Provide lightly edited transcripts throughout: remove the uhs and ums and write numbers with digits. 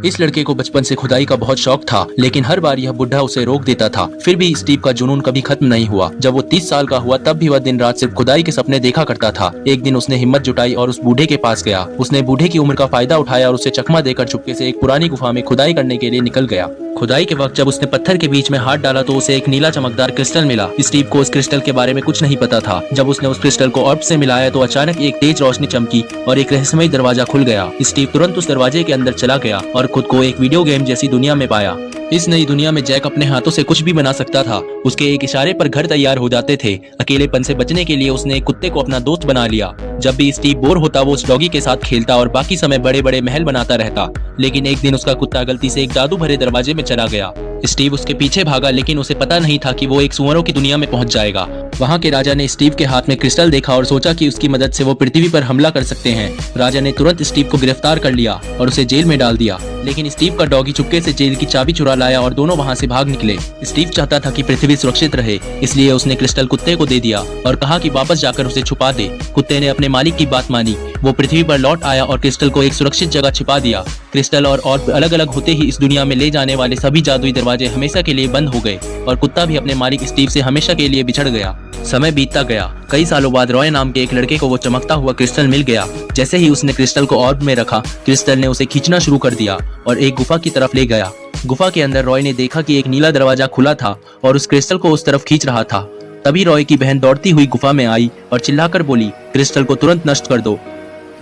इस लड़के को बचपन से खुदाई का बहुत शौक था, लेकिन हर बार यह बुढ़ा उसे रोक देता था। फिर भी स्टीव का जुनून कभी खत्म नहीं हुआ। जब वो 30 साल का हुआ तब भी वह दिन रात सिर्फ खुदाई के सपने देखा करता था। एक दिन उसने हिम्मत जुटाई और उस बूढ़े के पास गया। उसने बूढ़े की उम्र का फायदा उठाया और उसे चकमा देकर चुपके से एक पुरानी गुफा में खुदाई करने के लिए निकल गया। खुदाई के वक्त जब उसने पत्थर के बीच में हाथ डाला तो उसे एक नीला चमकदार क्रिस्टल मिला। स्टीव को उस क्रिस्टल के बारे में कुछ नहीं पता था। जब उसने उस क्रिस्टल को ऑर्ब से मिलाया तो अचानक एक तेज रोशनी चमकी और एक रहस्यमय दरवाजा खुल गया। स्टीव तुरंत उस दरवाजे के अंदर चला गया और खुद को एक वीडियो गेम जैसी दुनिया में पाया। इस नई दुनिया में जैक अपने हाथों से कुछ भी बना सकता था। उसके एक इशारे पर घर तैयार हो जाते थे। अकेलेपन से बचने के लिए उसने एक कुत्ते को अपना दोस्त बना लिया। जब भी स्टीव बोर होता वो उस डॉगी के साथ खेलता और बाकी समय बड़े बड़े महल बनाता रहता। लेकिन एक दिन उसका कुत्ता गलती से एक जादू भरे दरवाजे में चला गया। स्टीव उसके पीछे भागा, लेकिन उसे पता नहीं था कि वो एक सुअरों की दुनिया में पहुंच जाएगा। वहां के राजा ने स्टीव के हाथ में क्रिस्टल देखा और सोचा कि उसकी मदद से वो पृथ्वी पर हमला कर सकते हैं। राजा ने तुरंत स्टीव को गिरफ्तार कर लिया और उसे जेल में डाल दिया। लेकिन स्टीव का डॉगी चुपके से जेल की चाबी चुरा लाया और दोनों वहां से भाग निकले। स्टीव चाहता था कि पृथ्वी सुरक्षित रहे, इसलिए उसने क्रिस्टल कुत्ते को दे दिया और कहा कि वापस जाकर उसे छुपा दे। कुत्ते ने अपने मालिक की बात मानी। वो पृथ्वी पर लौट आया और क्रिस्टल को एक सुरक्षित जगह छिपा दिया। क्रिस्टल और अलग अलग होते ही इस दुनिया में ले जाने वाले सभी जादुई दरवाजे हमेशा के लिए बंद हो गए और कुत्ता भी अपने मालिक स्टीव से हमेशा के लिए बिछड़ गया। समय बीतता गया। कई सालों बाद रॉय नाम के एक लड़के को वो चमकता हुआ क्रिस्टल मिल गया। जैसे ही उसने क्रिस्टल को ऑर्ब में रखा, क्रिस्टल ने उसे खींचना शुरू कर दिया और एक गुफा की तरफ ले गया। गुफा के अंदर रॉय ने देखा कि एक नीला दरवाजा खुला था और उस क्रिस्टल को उस तरफ खींच रहा था। तभी रॉय की बहन दौड़ती हुई गुफा में आई और चिल्लाकर बोली, क्रिस्टल को तुरंत नष्ट कर दो।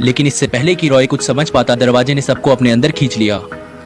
लेकिन इससे पहले कि रॉय कुछ समझ पाता, दरवाजे ने सबको अपने अंदर खींच लिया।